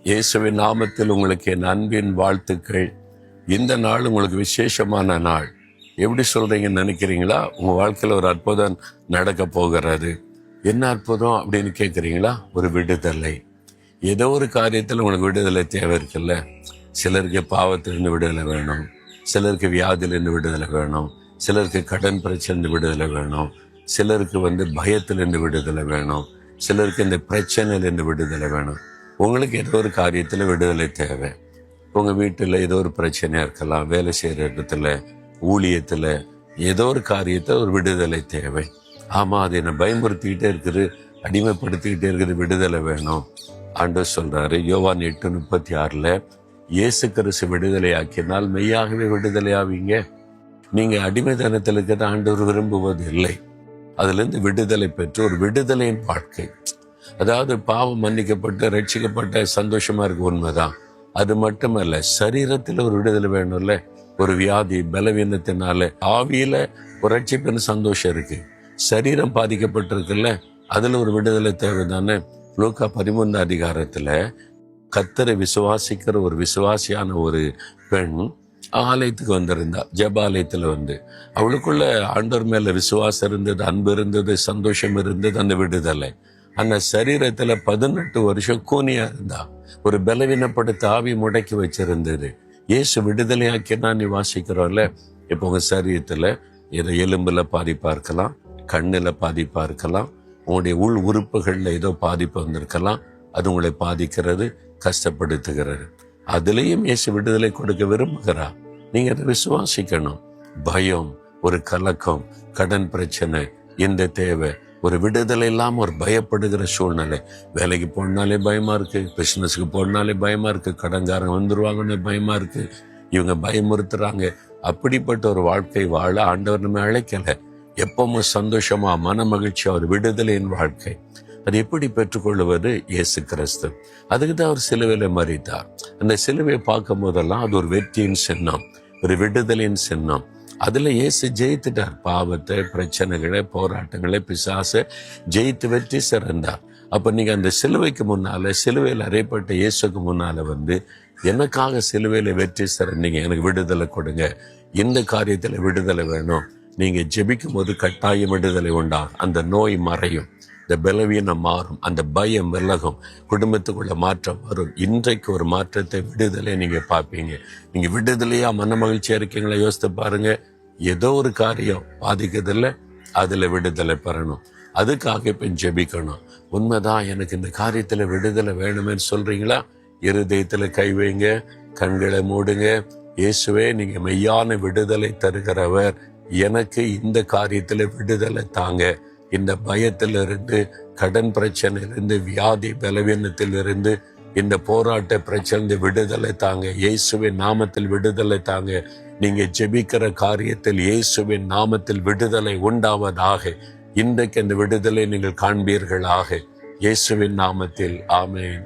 இயேசுவின் நாமத்தில் உங்களுக்கு என் அன்பின் வாழ்த்துக்கள். இந்த நாள் உங்களுக்கு விசேஷமான நாள். எப்படி சொல்றீங்கன்னு நினைக்கிறீங்களா? உங்க வாழ்க்கையில் ஒரு அற்புதம் நடக்க போகிறது. என்ன அற்புதம் அப்படின்னு கேட்குறீங்களா? ஒரு விடுதலை. ஏதோ ஒரு காரியத்தில் உங்களுக்கு விடுதலை தேவை இருக்குல்ல. சிலருக்கு பாவத்திலிருந்து விடுதலை வேணும், சிலருக்கு வியாதியிலிருந்து விடுதலை வேணும், சிலருக்கு கடன் பிரச்சனை விடுதலை வேணும், சிலருக்கு பயத்திலிருந்து விடுதலை வேணும், சிலருக்கு இந்த பிரச்சனையிலிருந்து விடுதலை வேணும். உங்களுக்கு ஏதோ ஒரு காரியத்தில் விடுதலை தேவை. உங்கள் வீட்டில் ஏதோ ஒரு பிரச்சனையாக இருக்கலாம், வேலை செய்கிற இடத்துல, ஊழியத்தில் ஏதோ ஒரு காரியத்தில் ஒரு விடுதலை தேவை. ஆமாம், அது என்னை பயமுறுத்திக்கிட்டே இருக்குது, அடிமைப்படுத்திக்கிட்டே இருக்குது, விடுதலை வேணும். ஆண்டவர் சொல்கிறாரு யோவான் 8:36, இயேசு கிறிஸ்து விடுதலை ஆக்கினால் மெய்யாகவே விடுதலை ஆவீங்க. நீங்கள் அடிமைத்தனத்தில் இருக்கிறத ஆண்டவர் விரும்புவது இல்லை. அதுலேருந்து விடுதலை பெற்று ஒரு விடுதலையின் வாழ்க்கை. அதாவது பாவம் மன்னிக்கப்பட்டு ரட்சிக்கப்பட்ட சந்தோஷமா இருக்கு, உண்மைதான். அது மட்டுமல்ல, சரீரத்தில் ஒரு விடுதலை வேணும்ல. ஒரு வியாதி பலவீனத்தினால ஆவியில ஒரு ரட்சிப்பின் சந்தோஷம் இருக்கு, சரீரம் பாதிக்கப்பட்டிருக்குல்ல, அதுல ஒரு விடுதலை தேவைதானே. லூக்கா 13 கர்த்தரை விசுவாசிக்கிற ஒரு விசுவாசியான ஒரு பெண் ஆலயத்துக்கு வந்திருந்தா. ஜெபாலயத்துல அவளுக்குள்ள ஆண்டவர் மேல விசுவாசம் இருந்தது, அன்பு இருந்தது, சந்தோஷம் இருந்தது, அந்த விடுதலை. அந்த சரீரத்துல 18 வருஷம் கூனியா இருந்தா. ஒரு பலவீனப்படுத்த ஆவி முடக்கி வச்சிருந்தது. இயேசு விடுதலையாக்கினா நீ வாசிக்கிறோம்ல. இப்போ உங்க சரீரத்துல ஏதோ எலும்புல பாதிப்பா இருக்கலாம், கண்ணுல பாதிப்பா இருக்கலாம், உங்களுடைய உள் உறுப்புகள்ல ஏதோ பாதிப்பு வந்திருக்கலாம். அது உங்களை பாதிக்கிறது, கஷ்டப்படுத்துகிறது. அதுலேயும் இயேசு விடுதலை கொடுக்க விரும்புகிறார். நீங்க அதை விசுவாசிக்கணும். பயம், ஒரு கலக்கம், கடன் பிரச்சனை, இந்த தேவை, ஒரு விடுதலை இல்லாம ஒரு பயப்படுகிற சூழ்நிலை. வேலைக்கு போனாலே பயமா இருக்கு, பிசினஸுக்கு போனாலே பயமா இருக்கு, கடன்காரங்க வந்துருவாங்கன்னு பயமா இருக்கு, இவங்க பயமுறுத்துறாங்க. அப்படிப்பட்ட ஒரு வாழ்க்கை வாழ ஆண்டவர் நம்ம அழைக்கல. எப்பவும் சந்தோஷமா மன மகிழ்ச்சியா ஒரு விடுதலையின் வாழ்க்கை. அது எப்படி பெற்றுக்கொள்வது? இயேசு கிறிஸ்து. அதுக்கு தான் அவர் சிலுவையில மரித்தார். அந்த சிலுவையை பார்க்கும் போதெல்லாம் அது ஒரு வெற்றியின் சின்னம், ஒரு விடுதலையின் சின்னம். அதுல இயேசு ஜெயித்துட்டார். பாவத்தை, பிரச்சனைகளை, போராட்டங்களை, பிசாசை ஜெயித்து வெற்றி சிறந்தார். அப்ப நீங்க அந்த சிலுவைக்கு முன்னால, சிலுவையில் அறையப்பட்ட இயேசுக்கு முன்னால எனக்காக சிலுவையில வெற்றி சிறந்தீங்க, எனக்கு விடுதலை கொடுங்க, இந்த காரியத்துல விடுதலை வேணும். நீங்க ஜெபிக்கும் போது கட்டாயம் விடுதலை உண்டாகும். அந்த நோய் மறையும், இந்த பலவீனம் மாறும், அந்த பயம் விலகும், குடும்பத்துக்குள்ள மாற்றம் வரும். இன்றைக்கு ஒரு மாற்றத்தை, விடுதலை நீங்க பார்ப்பீங்க. நீங்க விடுதலையா மன மகிழ்ச்சியா இருக்கீங்களா? யோசித்து பாருங்க. ஏதோ ஒரு காரியம் பாதிக்கிறதில்ல, அதுல விடுதலை பெறணும். அதுக்காக இப்ப ஜெபிக்கணும். உண்மைதான், எனக்கு இந்த காரியத்துல விடுதலை வேணுமேன்னு சொல்றீங்களா? இருதயத்துல கை வைங்க, கண்களை மூடுங்க. இயேசுவே, நீங்க மெய்யான விடுதலை தருகிறவர், எனக்கு இந்த காரியத்துல விடுதலை தாங்க. இந்த பயத்திலிருந்து, கடன் பிரச்சனையிலிருந்து, வியாதி பலவீனத்திலிருந்து, இந்த போராட்ட பிரச்சனை விடுதலை தாங்க. இயேசுவின் நாமத்தில் விடுதலை தாங்க. நீங்க ஜெபிக்கிற காரியத்தில் இயேசுவின் நாமத்தில் விடுதலை உண்டாவதாக. இன்றைக்கு அந்த விடுதலை நீங்கள் காண்பீர்களாக. இயேசுவின் நாமத்தில் ஆமென்.